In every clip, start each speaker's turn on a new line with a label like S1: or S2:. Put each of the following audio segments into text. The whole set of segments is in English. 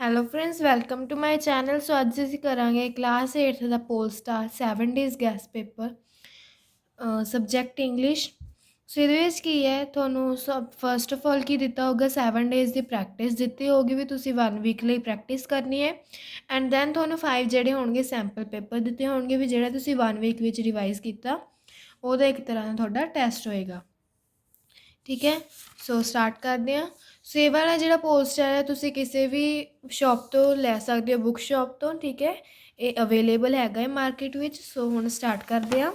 S1: Hello friends, welcome to my channel. So ਅੱਜ ਅਸੀਂ ਕਰਾਂਗੇ ਕਲਾਸ 8th ਦਾ Polestar 7 days guess paper subject English. So ਇਹਦੇ ਵਿੱਚ ਕੀ ਹੈ, ਤੁਹਾਨੂੰ ਫਸਟ ਆਫ ਆਲ ਕੀ ਦਿੱਤਾ ਹੋਊਗਾ, 7 ਡੇਜ਼ ਦੀ ਪ੍ਰੈਕਟਿਸ ਦਿੱਤੀ ਹੋਊਗੀ ਵੀ ਤੁਸੀਂ 1 ਵੀਕ ਲਈ ਪ੍ਰੈਕਟਿਸ ਕਰਨੀ ਹੈ। ਐਂਡ ਦੈਨ ਤੁਹਾਨੂੰ 5 ਜਿਹੜੇ ਹੋਣਗੇ ਸੈਂਪਲ ਪੇਪਰ ਦਿੱਤੇ ਹੋਣਗੇ ਵੀ ਜਿਹੜਾ ਤੁਸੀਂ 1 ਵੀਕ ਵਿੱਚ ਰਿਵਾਈਜ਼ ਕੀਤਾ ਉਹਦਾ ਇੱਕ ਤਰ੍ਹਾਂ ਦਾ ਤੁਹਾਡਾ ਟੈਸਟ ਹੋਏਗਾ। ਠੀਕ ਹੈ, ਸੋ ਸਟਾਰਟ ਕਰਦੇ ਹਾਂ। ਸੋ ਇਹ ਵਾਲਾ ਜਿਹੜਾ ਪੋਸਟਰ ਹੈ ਤੁਸੀਂ ਕਿਸੇ ਵੀ ਸ਼ੋਪ ਤੋਂ ਲੈ ਸਕਦੇ ਹੋ, ਬੁੱਕ ਸ਼ੋਪ ਤੋਂ। ਠੀਕ ਹੈ, ਇਹ ਅਵੇਲੇਬਲ ਹੈਗਾ ਹੈ ਮਾਰਕੀਟ ਵਿੱਚ। ਸੋ ਹੁਣ ਸਟਾਰਟ ਕਰਦੇ ਹਾਂ।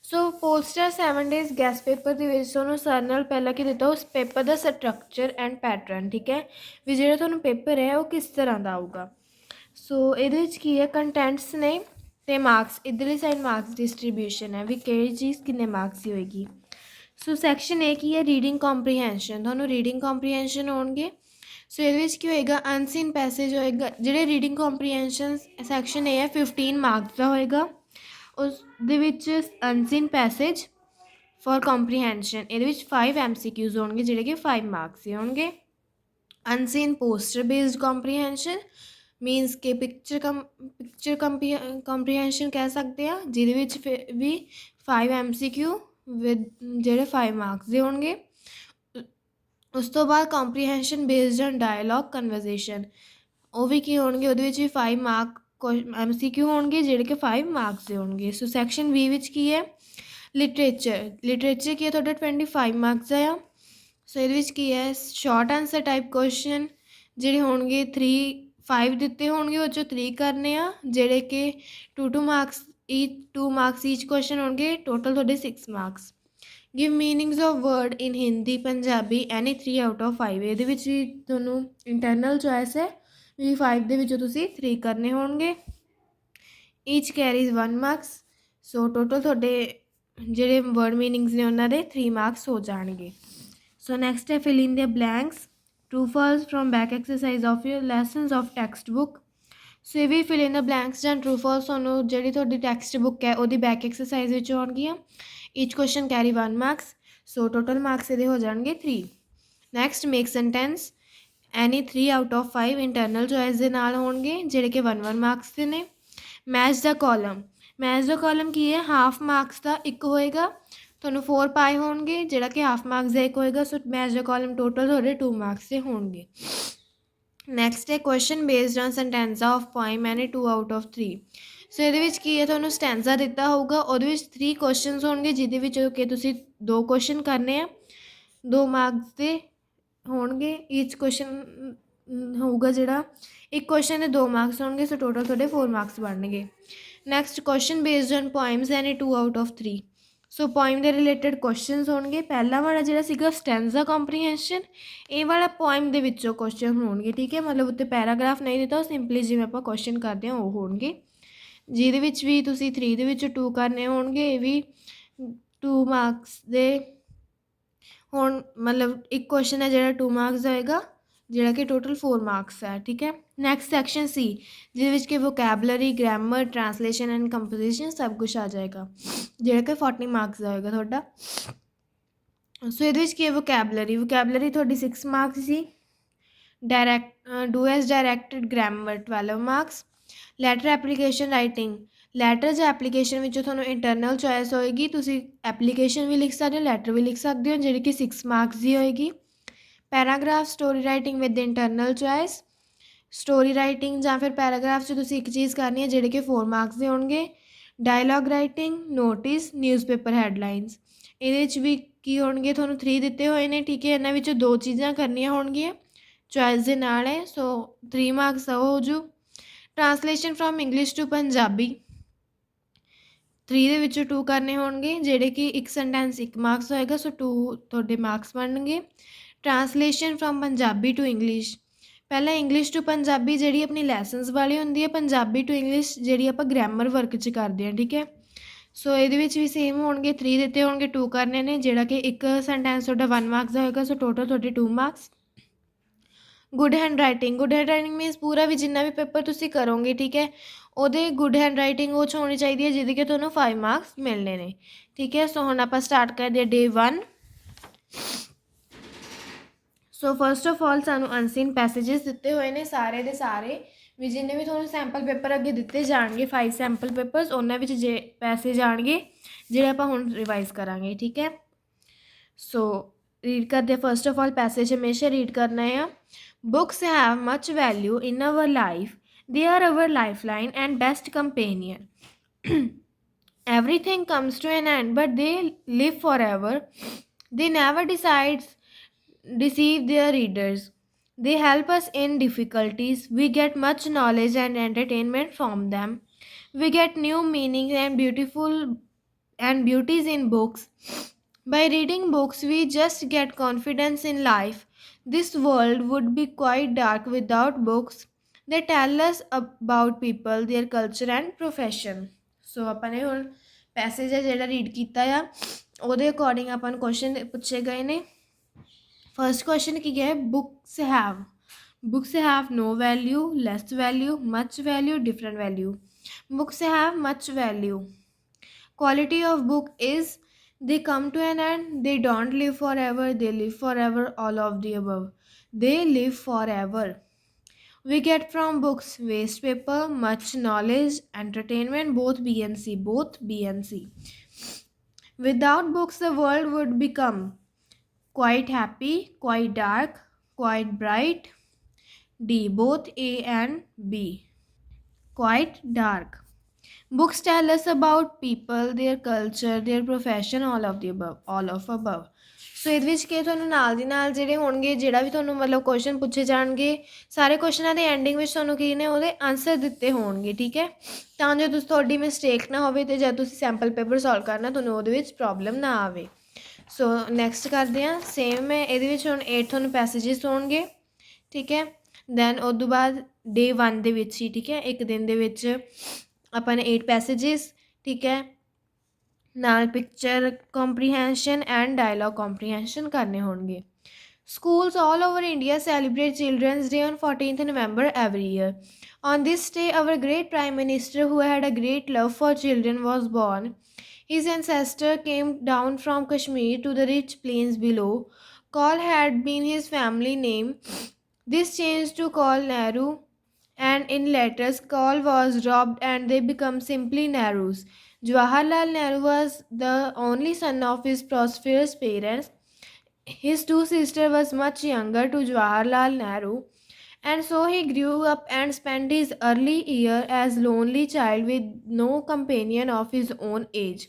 S1: ਸੋ ਪੋਸਟਰ 7 ਡੇਜ਼ ਗੈਸ ਪੇਪਰ ਦੇ ਵਿੱਚ ਤੁਹਾਨੂੰ ਸਰ ਨਾਲ ਪਹਿਲਾਂ ਕੀ ਦਿੱਤਾ, ਉਸ paper the structure and pattern. ਠੀਕ ਹੈ, ਵੀ ਜਿਹੜਾ ਤੁਹਾਨੂੰ ਪੇਪਰ ਹੈ ਉਹ ਕਿਸ ਤਰ੍ਹਾਂ ਦਾ ਆਊਗਾ। ਸੋ ਇਹਦੇ ਵਿੱਚ ਕੀ ਹੈ, ਕੰਟੈਂਟਸ ਨੇ ਅਤੇ ਮਾਰਕਸ। ਇੱਧਰਲੀ ਸਾਈਡ ਮਾਰਕਸ ਡਿਸਟਰੀਬਿਊਸ਼ਨ ਹੈ ਵੀ ਕਿਹੜੀ ਚੀਜ਼ ਕਿੰਨੇ ਮਾਰਕਸ ਦੀ ਹੋਏਗੀ। ਸੋ ਸੈਕਸ਼ਨ ਏ ਕੀ ਹੈ, ਰੀਡਿੰਗ ਕੰਪਰੀਹੈਂਸ਼ਨ। ਤੁਹਾਨੂੰ ਰੀਡਿੰਗ ਕੰਪਰੀਹੈਂਸ਼ਨ ਹੋਣਗੇ। ਸੋ ਇਹਦੇ ਵਿੱਚ ਕੀ ਹੋਏਗਾ, ਅਨਸੀਨ ਪੈਸੇਜ ਹੋਏਗਾ। ਜਿਹੜੇ ਰੀਡਿੰਗ ਕੰਪਰੀਹੈਂਸ਼ਨ ਸੈਕਸ਼ਨ ਏ ਹੈ 15 ਮਾਰਕਸ ਦਾ ਹੋਏਗਾ। ਉਸ ਦੇ ਵਿੱਚ ਅਨਸੀਨ ਪੈਸੇਜ ਫॉर ਕੰਪਰੀਹੈਂਸ਼ਨ ਇਹਦੇ ਵਿੱਚ 5 MCQs ਹੋਣਗੇ ਜਿਹੜੇ ਕਿ 5 ਮਾਰਕਸ ਦੇ ਹੋਣਗੇ। ਅਨਸੀਨ ਪੋਸਟਰ ਬੇਸਡ ਕੰਪਰੀਹੈਂਸ਼ਨ ਮੀਨਸ ਕਿ ਪਿਕਚਰ ਕੰਪਰੀਹੈਂਸ਼ਨ ਕਹਿ ਸਕਦੇ ਹਾਂ, ਜਿਹਦੇ ਵਿੱਚ ਵੀ 5 MCQ ਵਿਦ ਜਿਹੜੇ 5 ਮਾਰਕਸ ਦੇ ਹੋਣਗੇ। ਉਸ ਤੋਂ ਬਾਅਦ ਕੰਪਰੀਹੈਂਸ਼ਨ ਬੇਸਡ ਔਨ ਡਾਇਲੋਗ ਕਨਵਰਜ਼ੇਸ਼ਨ, ਉਹ ਵੀ ਕੀ ਹੋਣਗੇ, ਉਹਦੇ ਵਿੱਚ ਵੀ 5 ਮਾਰਕ MCQ ਹੋਣਗੇ ਜਿਹੜੇ ਕਿ 5 ਮਾਰਕਸ ਦੇ ਹੋਣਗੇ। ਸੋ ਸੈਕਸ਼ਨ ਬੀ ਵਿੱਚ ਕੀ ਹੈ, ਲਿਟਰੇਚਰ ਕੀ ਹੈ ਤੁਹਾਡਾ 25 ਮਾਰਕਸ ਦਾ ਆ। ਸੋ ਇਹਦੇ ਵਿੱਚ ਕੀ ਹੈ, ਸ਼ਾਰਟ ਆਨਸਰ ਟਾਈਪ ਕੁਐਸਚਨ ਜਿਹੜੇ ਹੋਣਗੇ 5 ਦਿੱਤੇ ਹੋਣਗੇ, ਉਹ 'ਚੋਂ 3 ਕਰਨੇ ਆ ਜਿਹੜੇ ਕਿ 2 ਮਾਰਕਸ ਈਚ ਕੁਐਸਚਨ ਹੋਣਗੇ। ਟੋਟਲ ਤੁਹਾਡੇ 6 marks. Give meanings of word in Hindi Punjabi any 3 out of 5। ਇਹਦੇ ਵਿੱਚ ਵੀ ਤੁਹਾਨੂੰ ਇੰਟਰਨਲ ਚੋਇਸ ਹੈ ਵੀ 5 ਦੇ ਵਿੱਚੋਂ ਤੁਸੀਂ 3 ਕਰਨੇ ਹੋਣਗੇ। ਈਚ ਕੈਰੀਜ਼ 1 ਮਾਰਕਸ। ਸੋ ਟੋਟਲ ਤੁਹਾਡੇ ਜਿਹੜੇ ਵਰਡ ਮੀਨਿੰਗਸ ਨੇ ਉਹਨਾਂ ਦੇ 3 ਮਾਰਕਸ ਹੋ ਜਾਣਗੇ। ਸੋ ਨੈਕਸਟ ਹੈ fill in the blanks, true false from back exercise of your lessons of text book. So ਇਹ ਵੀ ਫਿਲ ਇਨ ਦ ਬਲੈਂਕਸ ਜਾਂ ਟਰੂ ਫਾਲਸ ਤੁਹਾਨੂੰ ਜਿਹੜੀ ਤੁਹਾਡੀ ਟੈਕਸਟ ਬੁੱਕ ਹੈ ਉਹਦੀ ਬੈਕ ਐਕਸਰਸਾਈਜ਼ ਵਿੱਚ ਆਉਣਗੀਆਂ। Each question carry 1 marks. So total marks ਇਹਦੇ ਹੋ ਜਾਣਗੇ 3। Next make sentence any 3 out of 5 internal choice ਦੇ ਨਾਲ ਹੋਣਗੇ ਜਿਹੜੇ ਕਿ 1 ਮਾਰਕਸ ਦੇ ਨੇ। Match the column, match the column ਕੀ ਹੈ, ਹਾਫ ਮਾਰਕਸ ਦਾ ਇੱਕ ਹੋਏਗਾ, ਤੁਹਾਨੂੰ 4 ਪਾਏ ਹੋਣਗੇ ਜਿਹੜਾ ਕਿ ਹਾਫ ਮਾਰਕਸ ਦਾ ਇੱਕ ਹੋਏਗਾ। So match the column total ਤੁਹਾਡੇ 2 ਮਾਰਕਸ ਦੇ ਹੋਣਗੇ। ਨੈਕਸਟ ਹੈ ਕੁਐਸਚਨ ਬੇਸਡ ਔਨ ਸੈਂਟੈਂਸਾ of poem any 2 out of 3। So ਇਹਦੇ ਵਿੱਚ ਕੀ ਹੈ, ਤੁਹਾਨੂੰ ਸਟੈਂਜ਼ਾ ਦਿੱਤਾ ਹੋਊਗਾ, ਉਹਦੇ ਵਿੱਚ 3 ਕੁਐਸਚਨਸ ਹੋਣਗੇ ਜਿਹਦੇ ਵਿੱਚ ਕਿ ਤੁਸੀਂ 2 ਕੁਐਸਚਨ ਕਰਨੇ ਆ, 2 ਮਾਰਕਸ ਦੇ ਹੋਣਗੇ। ਈਚ ਕੁਐਸਚਨ ਹੋਊਗਾ ਜਿਹੜਾ ਇੱਕ ਕੁਐਸਚਨ ਦੇ 2 ਮਾਰਕਸ ਹੋਣਗੇ। ਸੋ ਟੋਟਲ ਤੁਹਾਡੇ 4 ਮਾਰਕਸ ਬਣਨਗੇ। Next question based on poems any 2 out of 3। So poem ਦੇ ਰਿਲੇਟਡ ਕੁਐਸਚਨਸ ਹੋਣਗੇ। ਪਹਿਲਾ ਵਾਲਾ ਜਿਹੜਾ ਸੀਗਾ ਸਟੈਂਜ਼ਾ ਕੰਪਰੀਹੈਂਸ਼ਨ, ਇਹ ਵਾਲਾ ਪੋਇਮ ਦੇ ਵਿੱਚੋਂ ਕੁਐਸਚਨ ਹੋਣਗੇ। ਠੀਕ ਹੈ, ਮਤਲਬ ਉੱਤੇ ਪੈਰਾਗ੍ਰਾਫ ਨਹੀਂ ਦਿੱਤਾ, ਉਹ ਸਿੰਪਲੀ ਜਿਵੇਂ ਆਪਾਂ ਕੁਐਸਚਨ ਕਰਦੇ ਹਾਂ ਉਹ ਹੋਣਗੇ, ਜਿਹਦੇ ਵਿੱਚ ਵੀ ਤੁਸੀਂ 3 ਦੇ ਵਿੱਚੋਂ 2 ਕਰਨੇ ਹੋਣਗੇ। ਇਹ ਵੀ 2 ਮਾਰਕਸ ਦੇ ਹੁਣ ਮਤਲਬ ਇੱਕ ਕੁਐਸਚਨ ਹੈ ਜਿਹੜਾ 2 ਮਾਰਕਸ ਦਾ ਹੋਏਗਾ ਜਿਹੜਾ ਕਿ ਟੋਟਲ 4 ਮਾਰਕਸ ਹੈ। ਠੀਕ ਹੈ, ਨੈਕਸਟ ਸੈਕਸ਼ਨ ਸੀ ਜਿਹਦੇ ਵਿੱਚ ਕਿ vocabulary, grammar, translation and composition ਸਭ ਕੁਛ ਆ ਜਾਏਗਾ ਜਿਹੜਾ ਕਿ 40 ਮਾਰਕਸ ਦਾ ਹੋਏਗਾ ਤੁਹਾਡਾ। ਸੋ ਇਹਦੇ ਵਿੱਚ ਕੀ ਹੈ, ਵੋਕੈਬਲਰੀ ਤੁਹਾਡੀ 6 ਮਾਰਕਸ ਸੀ। Do as directed grammar 12 marks. Letter application writing, letter ਜਾਂ ਐਪਲੀਕੇਸ਼ਨ ਵਿੱਚੋਂ ਤੁਹਾਨੂੰ ਇੰਟਰਨਲ ਚੋਇਸ ਹੋਏਗੀ, ਤੁਸੀਂ ਐਪਲੀਕੇਸ਼ਨ ਵੀ ਲਿਖ ਸਕਦੇ ਹੋ, ਲੈਟਰ ਵੀ ਲਿਖ ਸਕਦੇ ਹੋ, ਜਿਹੜੀ ਕਿ 6 ਮਾਰਕਸ ਦੀ ਹੋਏਗੀ। Paragraph story writing with internal choice, story writing ਜਾਂ ਫਿਰ ਪੈਰਾਗ੍ਰਾਫ 'ਚ ਤੁਸੀਂ ਇੱਕ ਚੀਜ਼ ਕਰਨੀ ਹੈ ਜਿਹੜੇ ਕਿ 4 ਮਾਰਕਸ ਦੇ ਹੋਣਗੇ। Dialogue writing, notice, newspaper headlines, ਇਹਦੇ ਵਿੱਚ ਵੀ ਕੀ ਹੋਣਗੇ, ਤੁਹਾਨੂੰ 3 ਦਿੱਤੇ ਹੋਏ ਨੇ। ਠੀਕ ਹੈ, ਇਹਨਾਂ ਵਿੱਚੋਂ 2 ਚੀਜ਼ਾਂ ਕਰਨੀਆਂ ਹੋਣਗੀਆਂ ਚੋਇਸ ਦੇ ਨਾਲ ਹੈ। ਸੋ 3 ਮਾਰਕਸ ਦਾ ਹੋ ਜੂ। Translation from English to Punjabi, 3 ਦੇ ਵਿੱਚੋਂ 2 ਕਰਨੇ ਹੋਣਗੇ ਜਿਹੜੇ ਕਿ ਇੱਕ ਸੈਂਟੈਂਸ 1 ਮਾਰਕਸ ਹੋਏਗਾ। ਸੋ 2 ਤੁਹਾਡੇ ਮਾਰਕਸ ਬਣਨਗੇ। Translation from Punjabi to English, ਪਹਿਲਾਂ ਇੰਗਲਿਸ਼ ਟੂ ਪੰਜਾਬੀ ਜਿਹੜੀ ਆਪਣੀ ਲੈਸਨਸ ਵਾਲੀ ਹੁੰਦੀ ਹੈ, ਪੰਜਾਬੀ ਟੂ ਇੰਗਲਿਸ਼ ਜਿਹੜੀ ਆਪਾਂ ਗ੍ਰਾਮਰ ਵਰਕ 'ਚ ਕਰਦੇ ਹਾਂ। ਠੀਕ ਹੈ, ਸੋ ਇਹਦੇ ਵਿੱਚ ਵੀ ਸੇਮ ਹੋਣਗੇ, 3 ਦਿੱਤੇ ਹੋਣਗੇ, 2 ਕਰਨੇ ਨੇ ਜਿਹੜਾ ਕਿ ਇੱਕ ਸੈਂਟੈਂਸ ਤੁਹਾਡਾ 1 ਮਾਰਕਸ ਦਾ ਹੋਏਗਾ। ਸੋ ਟੋਟਲ ਤੁਹਾਡੇ 2 marks. Good handwriting means ਪੂਰਾ ਵੀ ਜਿੰਨਾ ਵੀ ਪੇਪਰ ਤੁਸੀਂ ਕਰੋਗੇ, ਠੀਕ ਹੈ, ਉਹਦੇ ਗੁੱਡ ਹੈਂਡ ਰਾਈਟਿੰਗ ਉਹ 'ਚ ਹੋਣੀ ਚਾਹੀਦੀ ਹੈ ਜਿਹਦੇ ਕਿ ਤੁਹਾਨੂੰ 5 ਮਾਰਕਸ ਮਿਲਣੇ ਨੇ। ਠੀਕ ਹੈ, ਸੋ ਹੁਣ ਆਪਾਂ ਸਟਾਰਟ ਕਰਦੇ ਹਾਂ ਡੇ 1। ਸੋ ਫਸਟ ਆਫ ਆਲ ਸਾਨੂੰ ਅਨਸੀਨ ਪੈਸੇजेस ਦਿੱਤੇ ਹੋਏ ਨੇ ਸਾਰੇ ਦੇ ਸਾਰੇ, ਵੀ ਜਿੰਨੇ ਵੀ ਤੁਹਾਨੂੰ ਸੈਂਪਲ ਪੇਪਰ ਅੱਗੇ ਦਿੱਤੇ ਜਾਣਗੇ 5 ਸੈਂਪਲ ਪੇਪਰਸ, ਉਹਨਾਂ ਵਿੱਚ ਜੇ ਪੈਸੇ ਜਾਣਗੇ ਜਿਹੜੇ ਆਪਾਂ ਹੁਣ ਰਿਵਾਈਜ਼ ਕਰਾਂਗੇ, ਠੀਕ ਹੈ। ਸੋ ਰੀਡ ਕਰਦੇ ਫਸਟ ਆਫ ਆਲ ਪੈਸੇਜ ਹਮੇਸ਼ਾ ਰੀਡ ਕਰਨਾ ਆ। Books have much value in our life, they are our lifeline and best companion. Everything comes to an end, but they live forever. They never deceive their readers. They help us in difficulties. We get much knowledge and entertainment from them. We get new meanings and beauties in books. By reading books, we just get confidence in life. This world would be quite dark without books. They tell us about people, their culture and profession. ਸੋ ਆਪਾਂ ਨੇ ਹੁਣ passage ਹੈ ਜਿਹੜਾ read ਕੀਤਾ ਆ, ਉਹਦੇ according ਆਪਾਂ ਨੂੰ ਕੁਐਸਚਨ ਪੁੱਛੇ ਗਏ ਨੇ। ਫਰਸਟ ਕੁਐਸਚਨ ਕੀ ਹੈ? Books have no value, less value, much value, different value. Books have much value. Quality of book is they come to an end, they don't live forever, they live forever, all of the above. They live forever. We get from books waste paper, much knowledge, entertainment, both B and C, both B and C. Without books, the world would become quite happy, quite dark, quite bright. D, both A and B. Quite dark. Books tell us about people, their culture, their profession, all of the above, all of above. ਸੋ ਇਹਦੇ ਵਿੱਚ ਕਿ ਤੁਹਾਨੂੰ ਨਾਲ ਦੀ ਨਾਲ ਜਿਹੜੇ ਹੋਣਗੇ, ਜਿਹੜਾ ਵੀ ਤੁਹਾਨੂੰ ਮਤਲਬ ਕੁਐਸਚਨ ਪੁੱਛੇ ਜਾਣਗੇ, ਸਾਰੇ ਕੁਐਸਚਨਾਂ ਦੇ ਐਂਡਿੰਗ ਵਿੱਚ ਤੁਹਾਨੂੰ ਕੀ ਨੇ ਉਹਦੇ ਆਨਸਰ ਦਿੱਤੇ ਹੋਣਗੇ, ਠੀਕ ਹੈ, ਤਾਂ ਜੋ ਤੁਸੀਂ ਤੁਹਾਡੀ ਮਿਸਟੇਕ ਨਾ ਹੋਵੇ ਅਤੇ ਜਦ ਤੁਸੀਂ ਸੈਂਪਲ ਪੇਪਰ ਸੋਲਵ ਕਰਨਾ ਤੁਹਾਨੂੰ ਉਹਦੇ ਵਿੱਚ ਪ੍ਰੋਬਲਮ ਨਾ ਆਵੇ। ਸੋ ਨੈਕਸਟ ਕਰਦੇ ਹਾਂ। ਸੇਮ ਹੈ ਇਹਦੇ ਵਿੱਚ ਹੁਣ 8 ਤੁਹਾਨੂੰ ਪੈਸੇजेस ਹੋਣਗੇ, ਠੀਕ ਹੈ। ਦੈਨ ਉਸ ਤੋਂ ਬਾਅਦ ਡੇ 1 ਦੇ ਵਿੱਚ ਹੀ, ਠੀਕ ਹੈ, ਇੱਕ ਦਿਨ ਦੇ ਵਿੱਚ ਆਪਾਂ ਨੇ 8 ਪੈਸੇजेस, ਠੀਕ ਹੈ, ਨਾਲ picture comprehension and dialogue comprehension ਕਰਨੇ ਹੋਣਗੇ। Schools all over India celebrate Children's Day on 14th November every year. On this day, our great Prime Minister, who had a great love for children, was born. His ancestor came down from Kashmir to the rich plains below. Kaul had been his family name. This changed to Kaul Nehru, and in letters Kaul was dropped and they become simply Nehrus. Jawaharlal Nehru was the only son of his prosperous parents. His two sisters was much younger to Jawaharlal Nehru, and so he grew up and spent his early year as lonely child with no companion of his own age.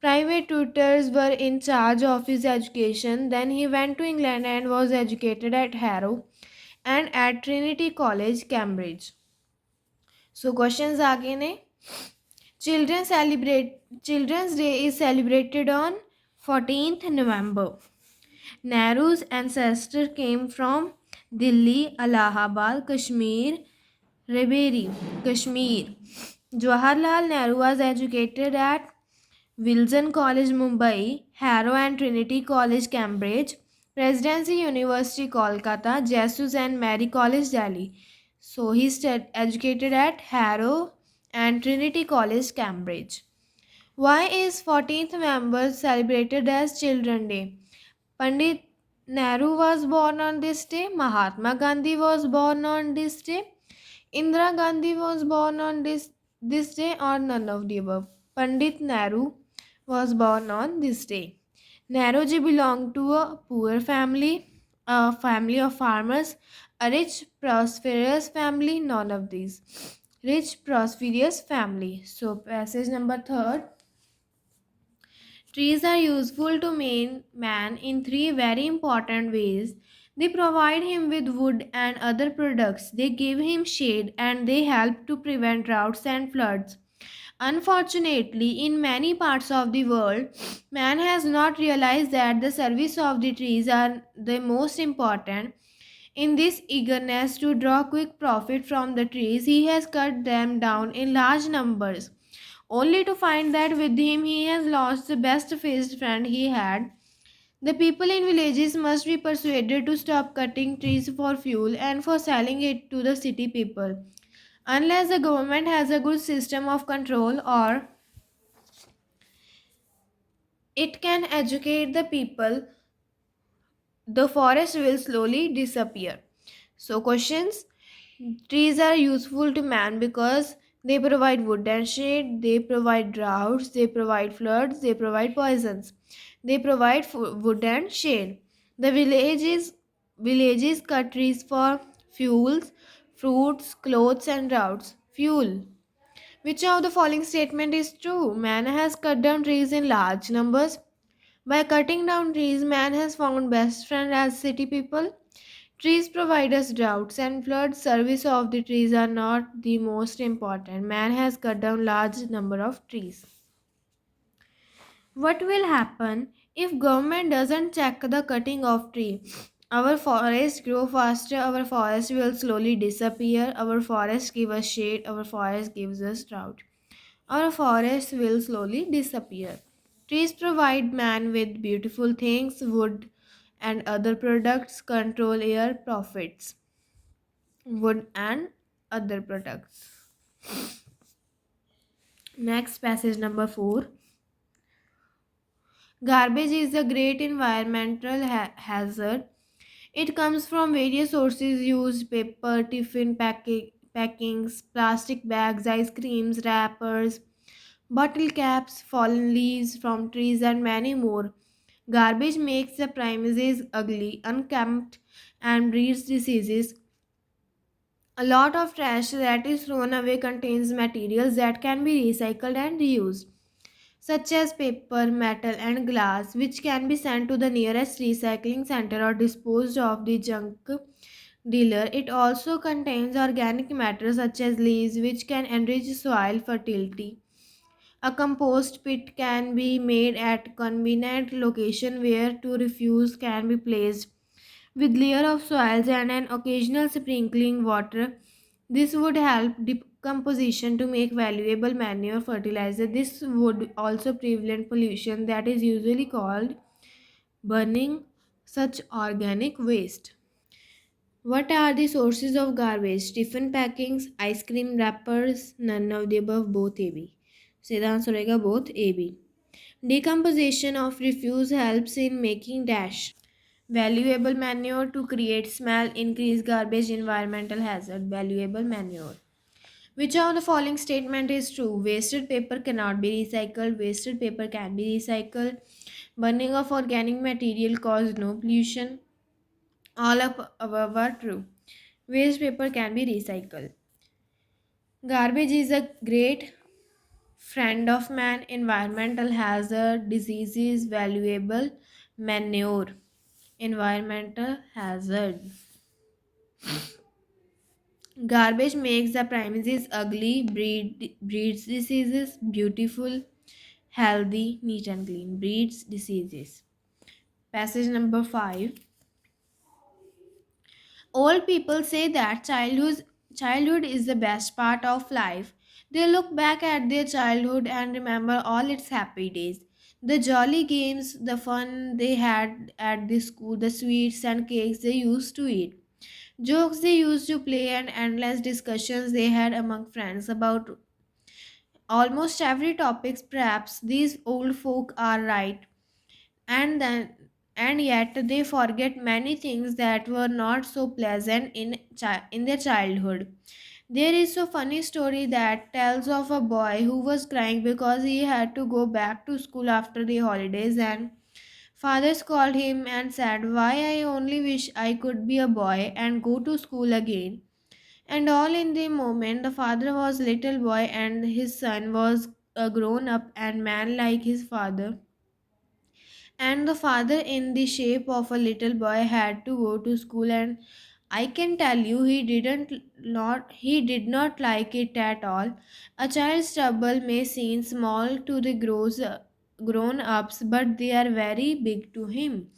S1: Private tutors were in charge of his education. Then he went to England and was educated at Harrow and at Trinity College, Cambridge. So questions आगे ने Children's Day is celebrated on 14th November. Nehru's ancestor came from Delhi, Allahabad, Kashmir, Reberi, Kashmir. Jawaharlal Nehru was educated at Wilson College, Mumbai, Harrow and Trinity College, Cambridge, Presidency University, Kolkata, Jesus and Mary College, Delhi. So he educated at Harrow and Trinity College, Cambridge. Why is 14th November celebrated as Children's Day? Pandit Nehru was born on this day. Mahatma Gandhi was born on this day. Indira Gandhi was born on this day, or none of the above. Pandit Nehru was born on this day. Nehruji belonged to a poor family, a family of farmers, a rich, prosperous family, none of these. Rich, prosperous family. So, passage number 3rd. Trees are useful to man in 3 very important ways. They provide him with wood and other products. They give him shade and they help to prevent droughts and floods. Unfortunately, in many parts of the world, man has not realized that the service of the trees are the most important. In this eagerness to draw quick profit from the trees, he has cut them down in large numbers, only to find that with him he has lost the best faced friend he had. The people in villages must be persuaded to stop cutting trees for fuel and for selling it to the city people. Unless the government has a good system of control, or it can educate the people the forest will slowly disappear. So, questions. Trees are useful to man because they provide wood and shade, they provide droughts, they provide floods, they provide poisons. They provide wood and shade. The villages cut trees for fuels, fruits, clothes and droughts. Fuel. Which of the following statement is true? Man has cut down trees in large numbers. By cutting down trees, man has found best friend as city people. Trees provide us droughts and floods. Service of the trees are not the most important. Man has cut down large number of trees. What will happen if government doesn't check the cutting of tree? Our forests grow faster, our forest will slowly disappear, our forest give us shade, our forest gives us drought. Our forests will slowly disappear. Trees provide man with beautiful things, wood and other products, control air, profits. Wood and other products. Next, passage number 4. Garbage is a great environmental hazard. It comes from various sources used paper, tiffin packings, plastic bags, ice creams, wrappers, bottle caps, fallen leaves from trees, and many more. Garbage makes the premises ugly, unkempt, and breeds diseases. A lot of trash that is thrown away contains materials that can be recycled and reused, such as paper, metal, and glass, which can be sent to the nearest recycling center or disposed of the junk dealer. It also contains organic matter such as leaves, which can enrich soil fertility. A compost pit can be made at convenient location where to refuse can be placed with layer of soils and an occasional sprinkling water. This would help decomposition to make valuable manure fertilizer. This would also prevent pollution that is usually called burning such organic waste. What are the sources of garbage? Tiffin packings, ice cream wrappers, none of the above, both AB. So the answer होगा both AB. Decomposition of refuse helps in making dash. Valuable manure to create smell, increase garbage, environmental hazard. Valuable manure. Which of the following statement is true? Wasted paper cannot be recycled. Wasted paper can be recycled. Burning of organic material cause no pollution. All of above are true. Waste paper can be recycled. Garbage is a great friend of man. Environmental hazard, diseases, valuable manure. Environmental hazard. Garbage makes the premises ugly, breeds diseases, beautiful, healthy, neat and clean, breeds diseases. Passage number 5. Old people say that childhood is the best part of life. They look back at their childhood and remember all its happy days. The jolly games, the fun they had at the school, the sweets and cakes they used to eat. Jokes they used to play and endless discussions they had among friends about almost every topic. Perhaps these old folk are right, and then and yet they forget many things that were not so pleasant in their childhood. There is a funny story that tells of a boy who was crying because he had to go back to school after the holidays, and fathers called him and said, "Why, I only wish I could be a boy and go to school again." And all in the moment, the father was little boy and his son was a grown up and man like his father. And the father, in the shape of a little boy, had to go to school, and I can tell you he did not like it at all. A child's trouble may seem small to the grown ups, but they are very big to him.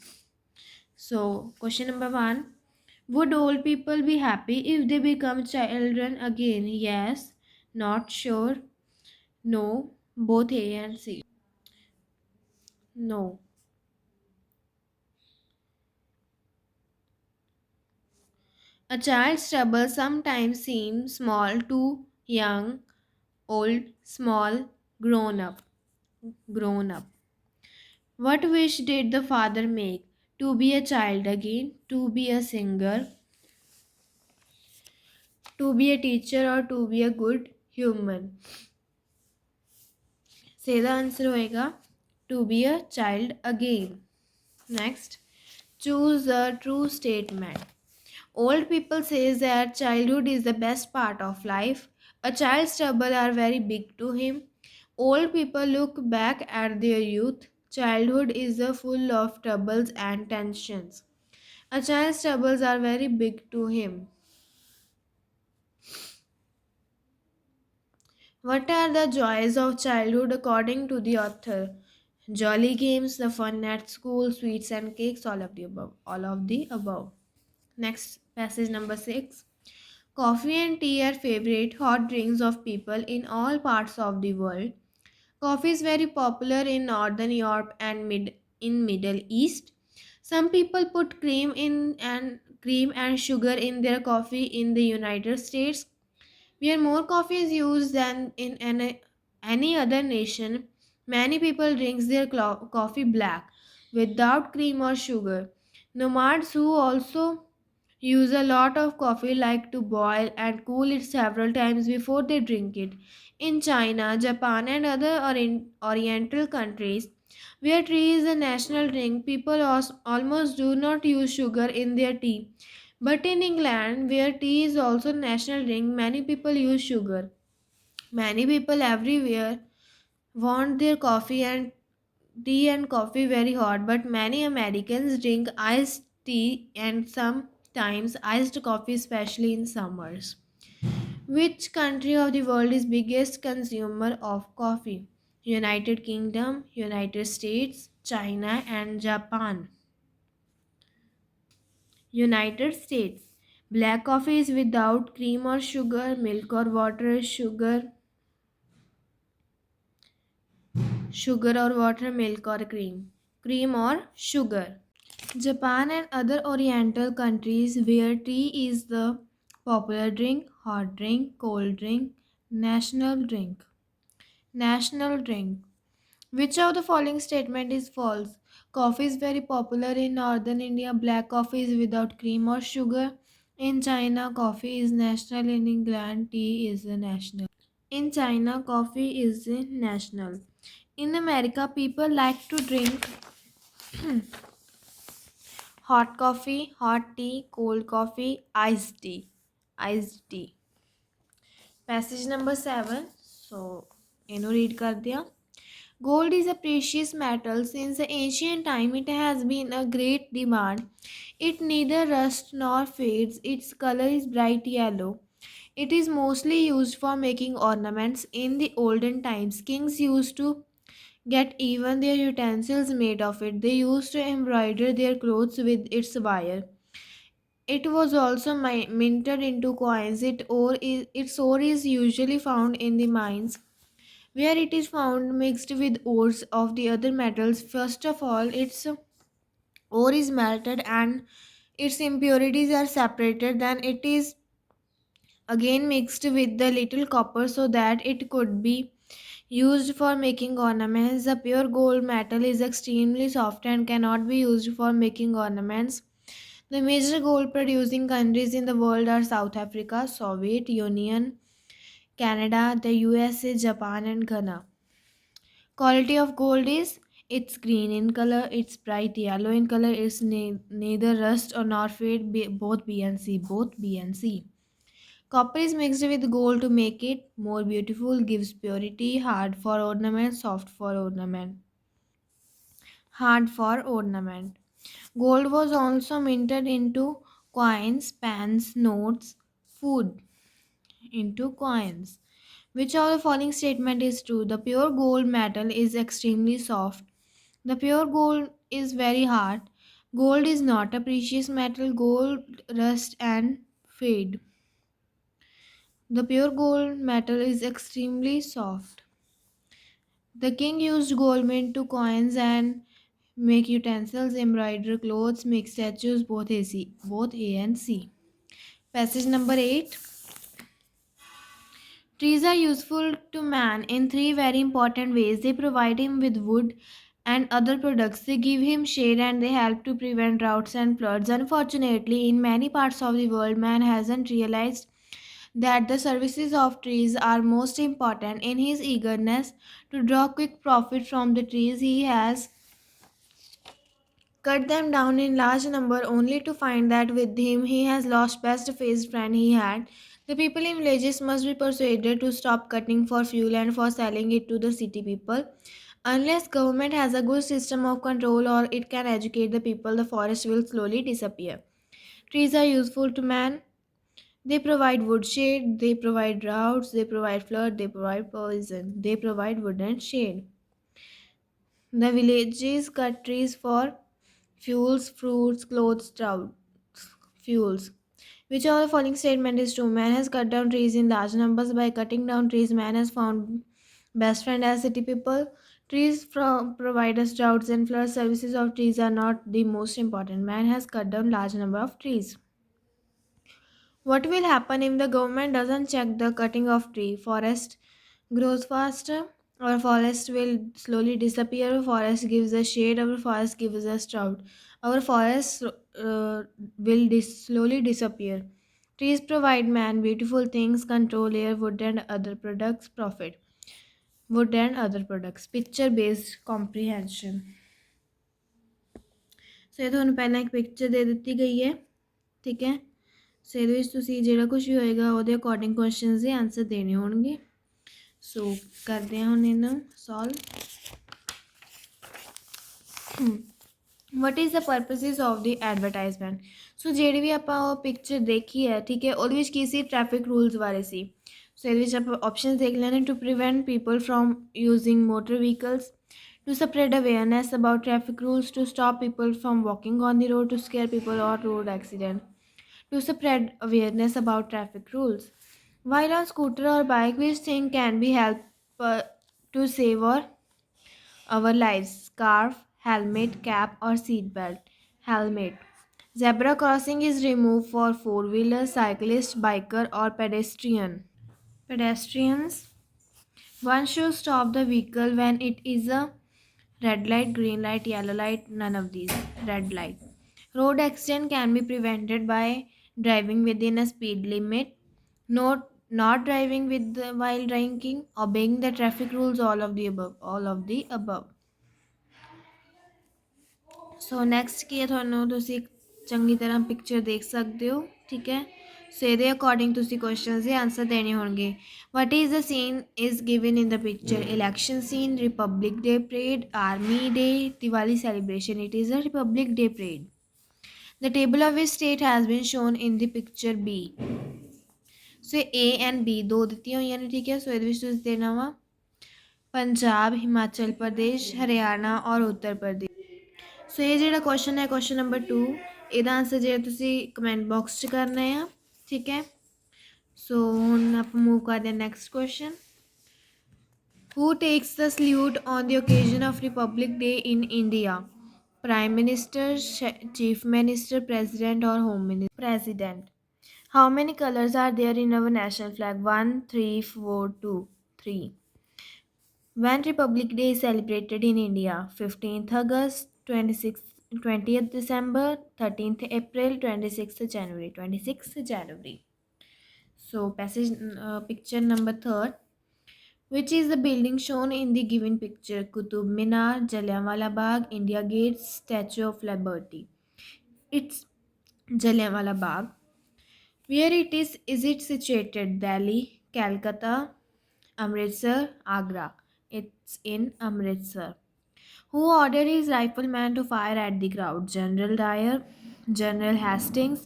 S1: So, question number 1. Would old people be happy if they become children again? Yes. Not sure. No. Both A and C. No. A child's trouble sometimes seems small to young, old, small, grown up. Grown up. What wish did the father make? to be a child again, to be a singer, to be a teacher, or to be a good human. Say the answer होएगा to be a child again. Next, choose a true statement. Old people says that childhood is the best part of life. A child's troubles are very big to him. Old people look back at their youth. Childhood is full of troubles and tensions. A child's troubles are very big to him. What are the joys of childhood according to the author? Jolly games, the fun at school, sweets and cakes, all of the above. All of the above. Next, passage number 6. Coffee and tea are favorite hot drinks of people in all parts of the world. Coffee is very popular in Northern Europe and in Middle East. Some people put cream and sugar in their coffee in the United States, where more coffee is used than in any other nation. Many people drink their coffee black without cream or sugar. Nomads who also use a lot of coffee like to boil and cool it several times before they drink it. In China, Japan, and other Oriental countries, where tea is a national drink, people almost do not use sugar in their tea. But in England, where tea is also national drink, many people use sugar. Many people everywhere want their coffee and tea and coffee very hot, but many Americans drink iced tea and sometimes iced coffee, especially in summers. Which country of the world is biggest consumer of coffee? United Kingdom, United States, China and Japan. United States. Black coffee is without cream or sugar, milk or water, sugar or water, milk or cream or sugar. Japan and other Oriental countries where tea is the popular drink, hot drink, cold drink, national drink. National drink. Which of the following statement is false? Coffee is very popular in northern India. Black coffee is without cream or sugar. In China, coffee is national. In England, tea is national. In China, coffee is national. In America, people like to drink hot coffee, hot tea, cold coffee, iced tea. Iced tea. Passage number 7. So, इन्हों read कर दिया. Gold is a precious metal. Since the ancient time, it has been a great demand. It neither rusts nor fades. Its color is bright yellow. It is mostly used for making ornaments. In the olden times, kings used to get even their utensils made of it. They used to embroider their clothes with its wire. It was also minted into coins. Its ore is usually found in the mines, where it is found mixed with ores of the other metals. First of all, its ore is melted and its impurities are separated. Then it is again mixed with the little copper so that it could be used for making ornaments. The pure gold metal is extremely soft and cannot be used for making ornaments. The major gold producing countries in the world are South Africa, Soviet Union, Canada, the USA, Japan, and Ghana. Quality of gold is it's green in color, it's bright yellow in color, it's neither rust or nor fade, both B and C, both B and C. Copper is mixed with gold to make it more beautiful, gives purity, hard for ornament, soft for ornament. Hard for ornament. Gold was also minted into coins, pans, notes, food into coins. Which of the following statement is true? The pure gold metal is extremely soft. The pure gold is very hard. Gold is not a precious metal. Gold rust and fade. The pure gold metal is extremely soft. The king used gold mint to coins and make utensils, embroider clothes, make statues, both A and C. Passage number 8. Trees are useful to man in three very important ways. They provide him with wood and other products. They give him shade and they help to prevent droughts and floods. Unfortunately, in many parts of the world, man hasn't realized that the services of trees are most important. In his eagerness to draw quick profit from the trees, he has cut them down in large number only to find that with him he has lost best faced friend he had. The people in villages must be persuaded to stop cutting for fuel and for selling it to the city people. Unless government has a good system of control or it can educate the people, the forest will slowly disappear. Trees are useful to man. They provide wood shade, they provide droughts, they provide flood, they provide poison, they provide wood and shade. The villages cut trees for fuels, fruits, clothes, droughts, fuels. Which of the following statement is true? Man has cut down trees in large numbers. By cutting down trees, man has found best friend as city people. Trees provide us droughts and flood. Services of trees are not the most important. Man has cut down large number of trees. What will happen if the government doesn't check the cutting of tree? Forest grows faster. Our forest will slowly disappear. Our forest gives us shade. Our forest gives us drought. Our forest slowly disappear. Trees provide man beautiful things, control air, wood and other products, profit. Wood and other products. Picture based comprehension. ਸੋ ਇਹ ਤੁਹਾਨੂੰ ਪਹਿਲਾਂ ਇੱਕ picture ਦੇ ਦਿੱਤੀ ਗਈ ਹੈ, ਠੀਕ ਹੈ। ਸੋ ਇਹਦੇ ਵਿੱਚ ਤੁਸੀਂ ਜਿਹੜਾ ਕੁਝ ਵੀ ਹੋਏਗਾ ਉਹਦੇ ਅਕੋਰਡਿੰਗ ਕੁਐਸਚਨਸ ਦੇ ਆਨਸਰ ਦੇਣੇ ਹੋਣਗੇ। ਸੋ ਕਰਦੇ ਹਾਂ ਹੁਣ ਇਹਨਾਂ ਨੂੰ solve. What is the purposes of the advertisement. So ਜਿਹੜੀ ਵੀ ਆਪਾਂ ਉਹ ਪਿਕਚਰ ਦੇਖੀ ਹੈ, ਠੀਕ ਹੈ, ਉਹਦੇ ਵਿੱਚ ਕੀ ਸੀ? ਟ੍ਰੈਫਿਕ ਰੂਲਸ ਬਾਰੇ ਸੀ। ਸੋ ਇਹਦੇ ਵਿੱਚ ਆਪਾਂ ਆਪਸ਼ਨਸ ਦੇਖ ਲੈਣੇ। To prevent people from using motor vehicles, to spread awareness about traffic rules, to stop people from walking on the road, to scare people or road accident, to spread awareness about traffic rules. While on scooter or bike, which thing can be help to save our lives? Scarf, helmet, cap or seat belt? Helmet. Zebra crossing is removed for four-wheeler, cyclist, biker or pedestrian. Pedestrians. One should stop the vehicle when it is a red light, green light, yellow light, none of these. Red light. Road accident can be prevented by driving within a speed limit, not driving while drinking, obeying the traffic rules, all of the above. All of the above. So next ਕੀ ਹੈ, ਤੁਹਾਨੂੰ ਤੁਸੀਂ ਚੰਗੀ ਤਰ੍ਹਾਂ picture ਦੇਖ ਸਕਦੇ ਹੋ, ਠੀਕ ਹੈ। ਸੋ ਇਹਦੇ ਅਕੋਰਡਿੰਗ ਤੁਸੀਂ ਕੁਐਸਚਨਸ ਦੇ ਆਨਸਰ ਦੇਣੇ ਹੋਣਗੇ। What is the scene is given in the picture? Election scene, Republic Day parade, Army Day, Diwali celebration. It is a Republic Day parade. The table of which state has been shown in the picture B. So A and B ਦੋ ਦਿੱਤੀਆਂ ਹੋਈਆਂ ਨੇ, ਠੀਕ ਹੈ। ਸੋ ਇਹਦੇ ਵਿੱਚ ਤੁਸੀਂ ਦੇਣਾ ਵਾ ਪੰਜਾਬ, ਹਿਮਾਚਲ ਪ੍ਰਦੇਸ਼, ਹਰਿਆਣਾ ਔਰ ਉੱਤਰ ਪ੍ਰਦੇਸ਼। ਸੋ ਇਹ ਜਿਹੜਾ ਕੁਐਸਚਨ ਹੈ, ਕੁਐਸਚਨ ਨੰਬਰ 2, ਇਹਦਾ ਆਨਸਰ ਜਿਹੜਾ ਤੁਸੀਂ ਕਮੈਂਟ ਬਾਕਸ 'ਚ ਕਰਨਾ ਆ, ਠੀਕ ਹੈ। ਸੋ ਹੁਣ ਆਪਾਂ ਮੂਵ ਕਰਦੇ ਹਾਂ next question. Who takes the salute on the occasion of republic day in India? Prime minister, chief minister, president or home minister? President. How many colors are there in our national flag? 1, 3, 4, 2, 3. When Republic Day is celebrated in India? 15th August, 20th December, 13th April, 26th January. 26th January. So picture number 3. Which is the building shown in the given picture? Qutub Minar, Jallianwala Bagh, India Gate, Statue of Liberty. It's Jallianwala Bagh. Where is it situated? Delhi, Calcutta, Amritsar, Agra. It's in Amritsar. Who ordered his rifleman to fire at the crowd? General Dyer, General Hastings,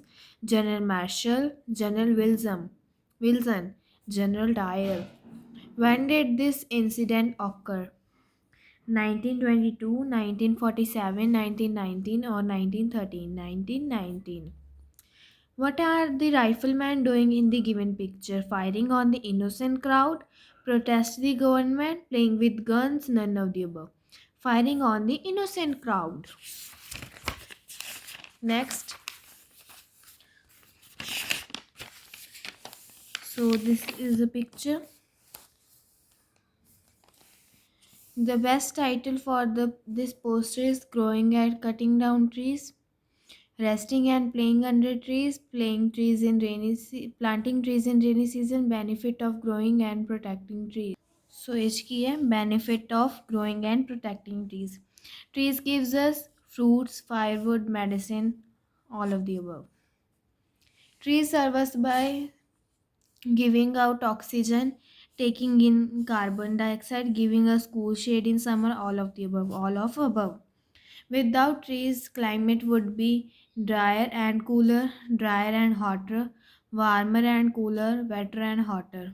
S1: General Marshall, General Wilson, General Dyer. When did this incident occur? 1922, 1947, 1919 or 1913? 1919. What are the riflemen doing in the given picture? Firing on the innocent crowd, protest the government, playing with guns, none of the above. Firing on the innocent crowd. Next. So this is a picture. The best title for this poster is Growing and Cutting Down Trees, Resting and Playing Under Trees, Planting Trees in Rainy Season, Benefit of Growing and Protecting Trees. So इसकी है benefit of growing and protecting trees. Trees gives us fruits, firewood, medicine, all of the above. Trees serve us by giving out oxygen, taking in carbon dioxide, giving us cool shade in summer, all of the above, all of above. Without trees, climate would be drier and cooler, drier and hotter, warmer and cooler, wetter and hotter,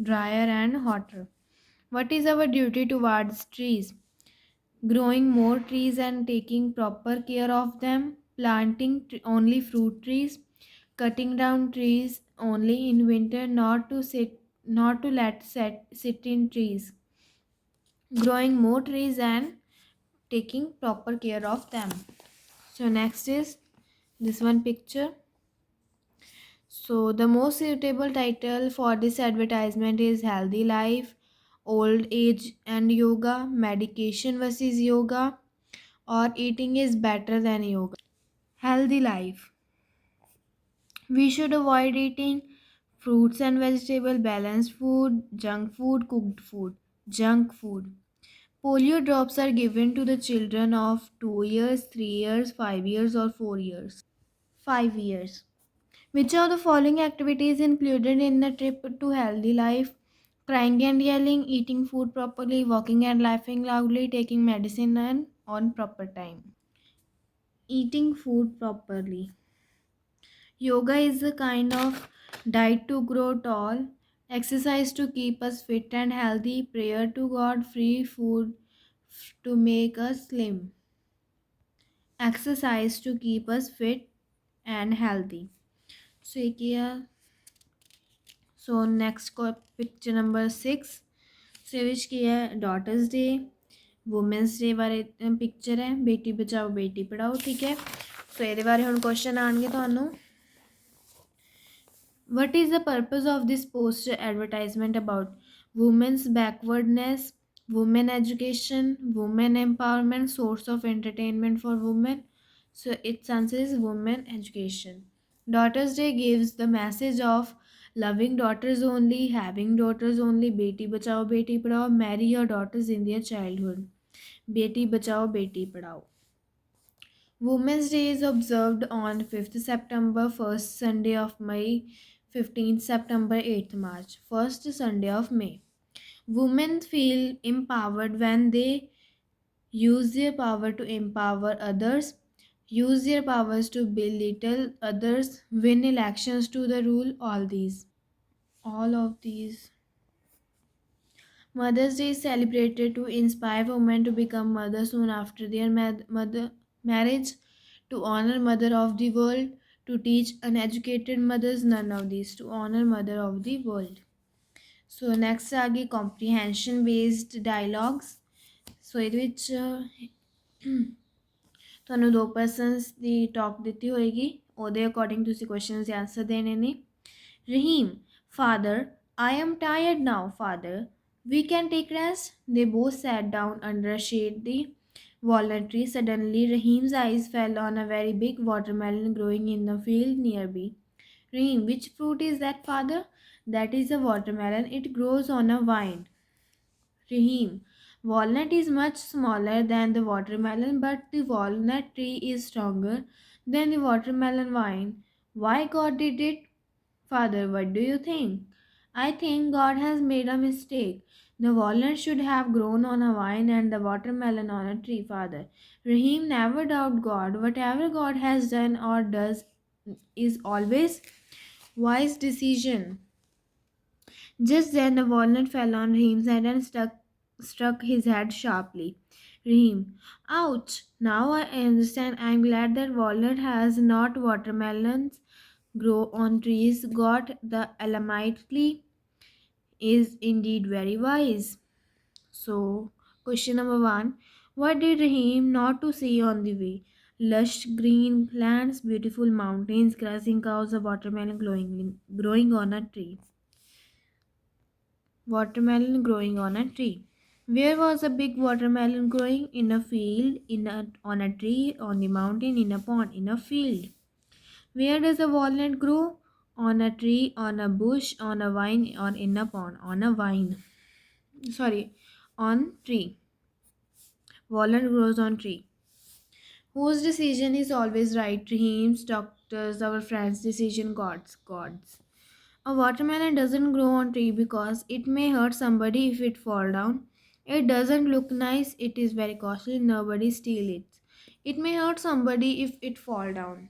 S1: drier and hotter. What is our duty towards trees? Growing more trees and taking proper care of them, planting only fruit trees, cutting down trees only in winter, not to sit in trees, growing more trees and taking proper care of them. So next is this one picture. So the most suitable title for this advertisement is Healthy Life, Old Age and Yoga, Medication versus Yoga, or Eating is Better than Yoga. Healthy life. We should avoid eating fruits and vegetable, balanced food, junk food, cooked food. Junk food. Polio drops are given to the children of 2 years, 3 years, 5 years, or 4 years. 5 years. Which of the following activities included in the trip to healthy life? Crying and yelling, eating food properly, walking and laughing loudly, taking medicine and on proper time. Eating food properly. Yoga is a kind of diet to grow tall, exercise to keep us fit and healthy, prayer to God, free food to make us slim. Exercise to keep us fit and healthy. So, picture number 6. So which की है daughters day, women's day बारे picture है, बेटी बचाओ बेटी पढ़ाओ, ठीक है। सो ये बारे हम question आएंगे थानू। What is the purpose of this poster advertisement about? Women's backwardness, women education, women empowerment, source of entertainment for women. So its answer is women education. Daughters Day gives the message of loving daughters only, having daughters only, beti bachao beti padhao, marry your daughters in their childhood. Beti bachao beti padhao. Women's Day is observed on 5th September, 1st Sunday of May, 15th September, 8th March, 1st Sunday of May. Women feel empowered when they use their power to empower others, use their powers to belittle others, win elections to the rule, all these. All of these. Mother's Day is celebrated to inspire women to become mothers soon after their marriage, to honor mother of the world, to teach uneducated mothers, none of these, to honor mother of the world. So next आ गई comprehension based dialogues. So ਇਹਦੇ ਵਿੱਚ ਤੁਹਾਨੂੰ ਦੋ persons ਦੀ talk ਦਿੱਤੀ ਹੋਏਗੀ, ਉਹਦੇ according ਤੁਸੀਂ questions ਦੇ ਆਨਸਰ ਦੇਣੇ ਨੇ। Raheem, father, I am tired now, father. We can take rest. They both sat down under a shady walnut tree. Suddenly, Raheem's eyes fell on a very big watermelon growing in the field nearby. Raheem, which fruit is that, father? That is a watermelon. It grows on a vine. Raheem, walnut is much smaller than the watermelon, but the walnut tree is stronger than the watermelon vine. Why God did it? Father, what do you think? I think God has made a mistake. The walnut should have grown on a vine and the watermelon on a tree, Father. Raheem, never doubt God. Whatever God has done or does is always wise decision. Just then the walnut fell on Raheem's head and struck his head sharply. Raheem, ouch! Now I understand. I'm glad that walnut has not watermelons grow on trees. God the Almighty is indeed very wise. So, question number 1. What did Raheem not to see on the way? Lush green plants, beautiful mountains, grazing cows, a watermelon growing on a tree. Watermelon growing on a tree. Where was a big watermelon growing? In a field, on a tree, on the mountain, in a pond, in a field. Where does a walnut grow? On a tree, on a bush, on a vine, or in a pond? On a vine. Sorry, on tree. Walnut grows on tree. Whose decision is always right? Dreams, doctors, our friends' decision, gods. A watermelon doesn't grow on tree because it may hurt somebody if it fall down. It doesn't look nice. It is very costly. Nobody steal it. It may hurt somebody if it fall down.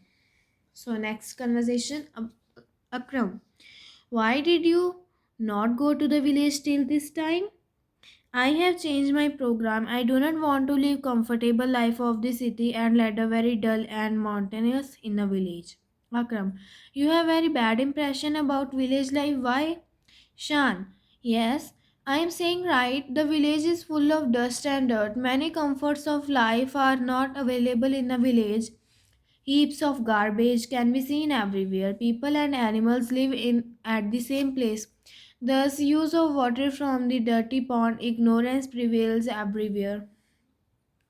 S1: So next conversation, Akram. Why did you not go to the village till this time? I have changed my program. I do not want to live comfortable life of the city and lead a very dull and monotonous in a village. Akram, you have very bad impression about village life. Why? Shan, yes, I am saying right. The village is full of dust and dirt. Many comforts of life are not available in a village. Heaps of garbage can be seen everywhere. People and animals live in at the same place. Thus, use of water from the dirty pond, ignorance prevails everywhere.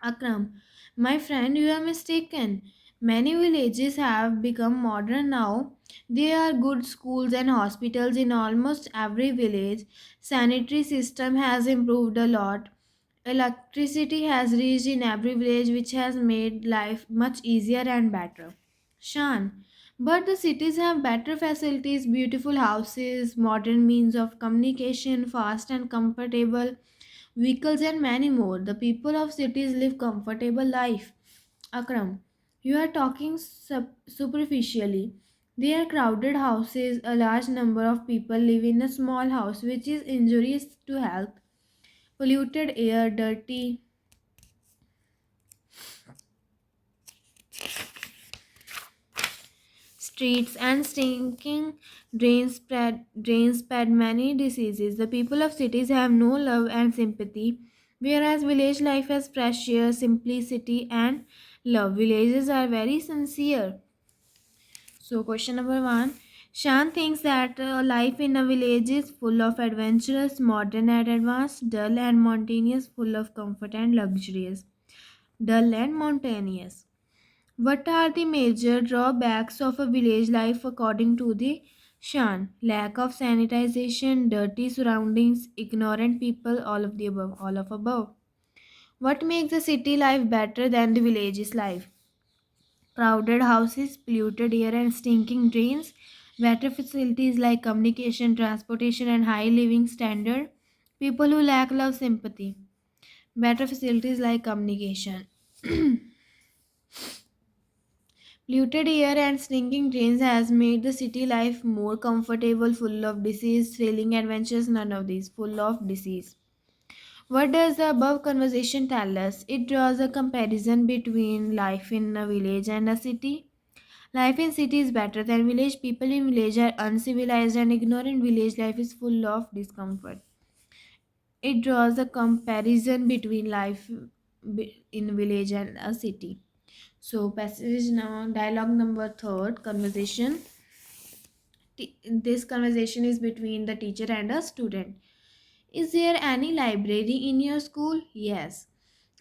S1: Akram, my friend, you are mistaken. Many villages have become modern now. There are good schools and hospitals in almost every village. Sanitary system has improved a lot. Electricity has reached in every village, which has made life much easier and better. Shan, but the cities have better facilities, beautiful houses, modern means of communication, fast and comfortable vehicles, and many more. The people of cities live comfortable life. Akram, you are talking superficially. They are crowded houses. A large number of people live in a small house, which is injurious to health. Polluted air, dirty streets, and stinking drains spread many diseases. The people of cities have no love and sympathy, whereas village life has fresh air, simplicity, and love. Villages are very sincere. So, question number one. Shan thinks that life in a village is full of adventurous, modern and advanced, dull and mountainous, full of comfort and luxurious. Dull and mountainous. What are the major drawbacks of a village life according to the Shan? Lack of sanitization, dirty surroundings, ignorant people, all of the above, all of above. What makes the city life better than the village's life? Crowded houses, polluted air and stinking drains, better facilities like communication, transportation and high living standard, people who lack love sympathy, better facilities like communication. Polluted air and stinking drains has made the city life more comfortable, full of disease, thrilling adventures, none of these, full of disease. What does the above conversation tell us? It draws a comparison between life in a village and a city. Life in city is better than village. People in village are uncivilized and ignorant. Village life is full of discomfort. It draws a comparison between life in village and a city. So passage now, dialogue number third, conversation. This conversation is between the teacher and a student. Is there any library in your school? Yes.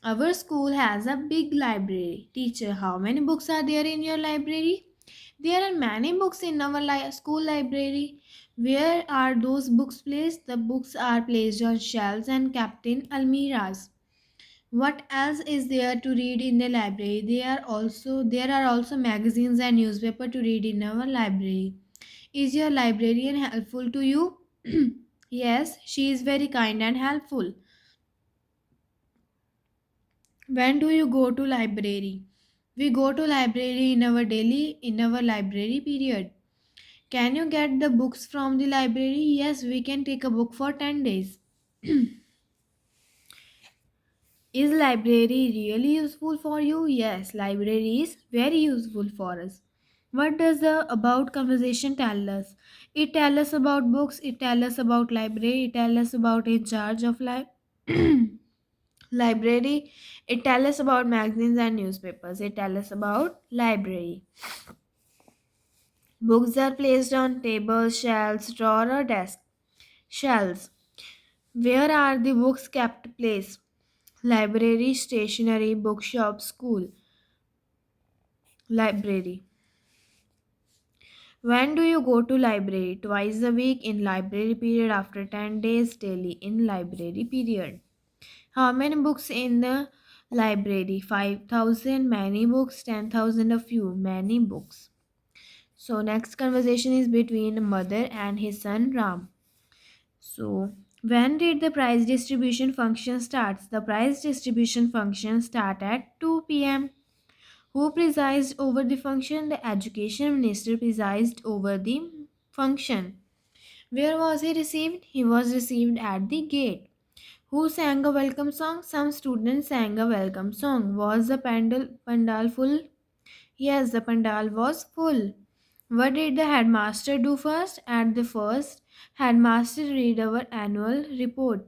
S1: Our school has a big library. Teacher, how many books are there in your library? There are many books in our school library. Where are those books placed? The books are placed on shelves and kept in almirahs. What else is there to read in the library? There are also magazines and newspaper to read in our library. Is your librarian helpful to you? Yes, she is very kind and helpful. When do you go to library? We go to library in our library period. Can you get the books from the library? Yes, we can take a book for 10 days. Is library really useful for you? Yes, library is very useful for us. What does the about conversation tell us? It tells us about books, it tells us about library, it tells us about in charge of library, it tells us about magazines and newspapers, it tells us about library. Books are placed on tables, shelves, drawer or desk. Shelves. Where are the books kept place? Library, stationery, bookshop, school. Library. When do you go to library? Twice a week in library period, after 10 days daily in library period. How many books in the library? 5,000. Many books. 10,000. A few. Many books. So next conversation is between mother and his son Ram. So when did the price distribution function starts? The price distribution function start at 2 p.m. Who presided over the function? The education minister presided over the function. Where was he received? He was received at the gate. Who sang a welcome song? Some students sang a welcome song. Was the pandal full? Yes, the pandal was full. What did the headmaster do first? At the first, headmaster read our annual report.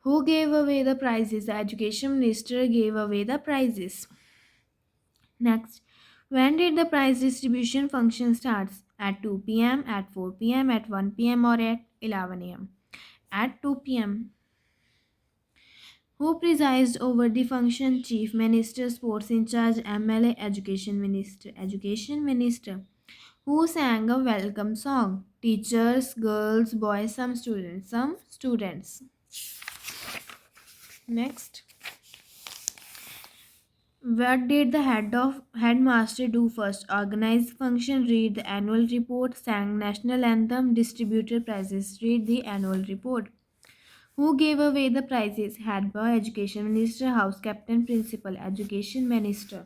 S1: Who gave away the prizes? The education minister gave away the prizes. Next, when did the prize distribution function starts? At 2 p.m., at 4 p.m., at 1 p.m., or at 11 a.m.? At 2 p.m. Who presides over the function? Chief Minister, Sports in charge, MLA, Education Minister. Education Minister. Who sang a welcome song? Teachers, girls, boys, some students. Some students. Next. What did the headmaster do first? Organize function, read the annual report, sang national anthem, distributed prizes. Read the annual report. Who gave away the prizes? Head boy, education minister, house captain, principal, education minister.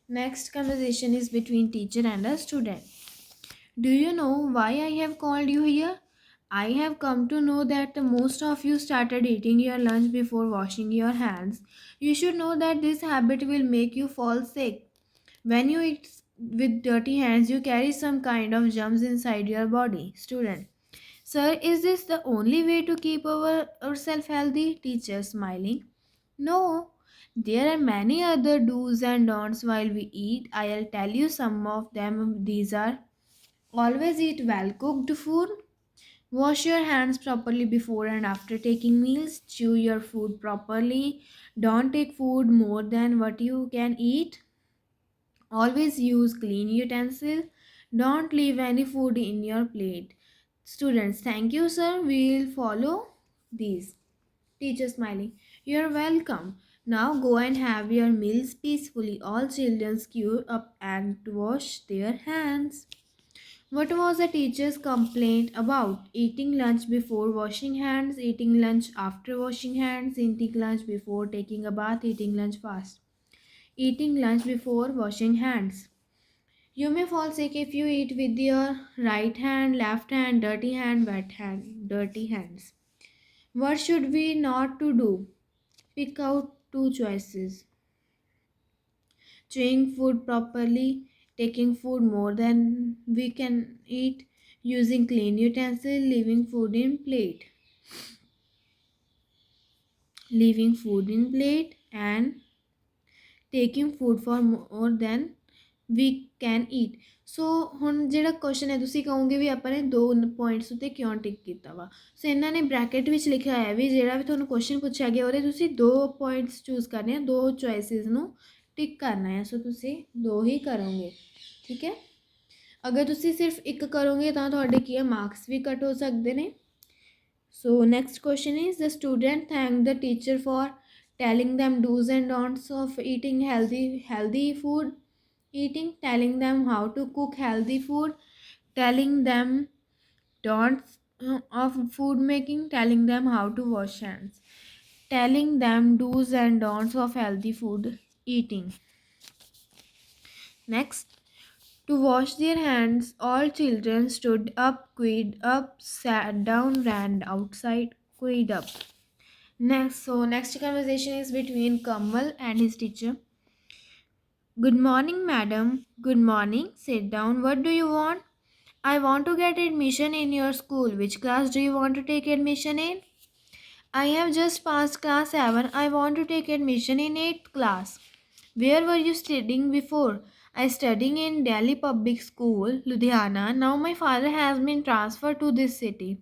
S1: Next conversation is between teacher and a student. Do you know why I have called you here? I have come to know that most of you started eating your lunch before washing your hands. You should know that this habit will make you fall sick. When you eat with dirty hands, you carry some kind of germs inside your body. Student. Sir, is this the only way to keep ourselves healthy? Teacher smiling. No, there are many other do's and don'ts while we eat. I'll tell you some of them. These are: always eat well cooked food, wash your hands properly before and after taking meals, chew your food properly, don't take food more than what you can eat, always use clean utensils, don't leave any food in your plate. Students, thank you, sir. We'll follow these. Teacher smiling. You're welcome. Now go and have your meals peacefully. All children queue up and wash their hands. What was the teacher's complaint about? Eating lunch before washing hands, eating lunch after washing hands, eating lunch before taking a bath, eating lunch fast. Eating lunch before washing hands. You may fall sick if you eat with your right hand, left hand, dirty hand, wet hand, dirty hands. What should we not to do? Pick out two choices. Chewing food properly, taking food more than we can eat, using clean utensil, leaving food in plate, and taking food for more than we can eat. ਸੋ ਹੁਣ ਜਿਹੜਾ question ਹੈ ਤੁਸੀਂ ਕਹੋਗੇ ਵੀ ਆਪਾਂ ਨੇ ਦੋ points ਉੱਤੇ ਕਿਉਂ ਟਿਕ ਕੀਤਾ ਵਾ। ਸੋ ਇਹਨਾਂ ਨੇ ਬ੍ਰੈਕਟ ਵਿੱਚ ਲਿਖਿਆ ਹੋਇਆ ਵੀ ਜਿਹੜਾ ਵੀ ਤੁਹਾਨੂੰ ਕੁਐਸਚਨ ਪੁੱਛਿਆ ਗਿਆ ਉਹਦੇ ਤੁਸੀਂ ਦੋ ਪੁਆਇੰਟਸ ਚੂਜ਼ ਕਰਨੇ ਆ, ਦੋ ਚੋਇਸਿਸ ਨੂੰ ਟਿਕ ਕਰਨਾ ਹੈ। ਸੋ ਤੁਸੀਂ ਦੋ ਹੀ ਕਰੋਗੇ, ਠੀਕ ਹੈ। ਅਗਰ ਤੁਸੀਂ ਸਿਰਫ ਇੱਕ ਕਰੋਗੇ ਤਾਂ ਤੁਹਾਡੇ ਕੀ ਹੈ, ਮਾਰਕਸ ਵੀ ਕੱਟ ਹੋ ਸਕਦੇ ਨੇ। So next question is the student thank the teacher for telling them do's and don'ts of eating healthy food, telling them how to cook healthy food, telling them don'ts of food making, telling them how to wash hands, telling them do's and don'ts of healthy food eating. Next, to wash their hands, all children stood up, queued up, sat down, ran outside, queued up. Next conversation is between Kamal and his teacher. Good morning, madam. Good morning. Sit down. What do you want? I want to get admission in your school. Which class do you want to take admission in? I have just passed class 7. I want to take admission in 8th class. Where were you studying before? I studying in Delhi Public School, Ludhiana. Now my father has been transferred to this city.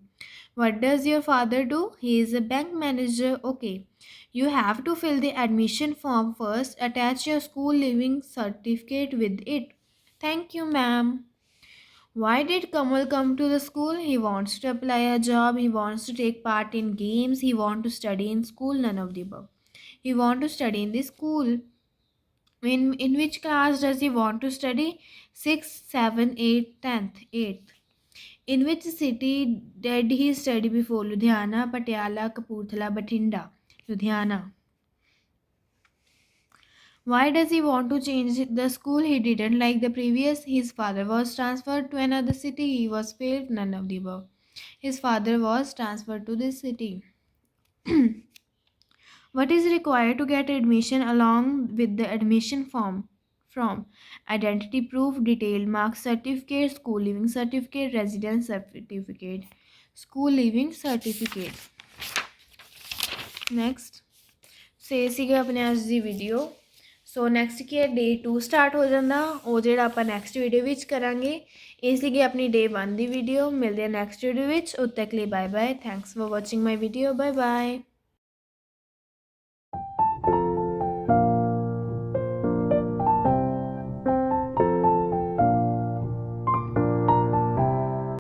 S1: What does your father do? He is a bank manager. Okay. You have to fill the admission form first. Attach your school leaving certificate with it. Thank you, ma'am. Why did Kamal come to the school? He wants to apply a job. He wants to take part in games. He wants to study in school. None of the above. He wants to study in the school. In which class does he want to study? 6th, 7th, 8th, 10th, 8th. In which city did he study before? Ludhiana, Patiala, Kapurthala, Bathinda. Ludhiana. Why does he want to change the school? He didn't like the previous. His father was transferred to another city. He was failed. None of the above. His father was transferred to this city. What is required to get admission along with the admission form? From identity proof, detailed marks certificate, school leaving certificate, residence certificate, school leaving certificate. Next, ਸੇ ਸੀਗਾ ਆਪਣੇ ਅੱਜ ਦੀ video. ਸੋ next ਕੀ ਹੈ, ਡੇ 2 start ਹੋ ਜਾਂਦਾ, ਉਹ ਜਿਹੜਾ ਆਪਾਂ ਨੈਕਸਟ ਵੀਡੀਓ ਵਿੱਚ ਕਰਾਂਗੇ। ਇਹ ਸੀਗੀ ਆਪਣੀ ਡੇ 1 ਦੀ ਵੀਡੀਓ। ਮਿਲਦੇ ਆ ਨੈਕਸਟ ਵੀਡੀਓ ਵਿੱਚ। ਉਦ ਤੱਕ ਲਈ bye bye. Thanks for watching my video. Bye bye.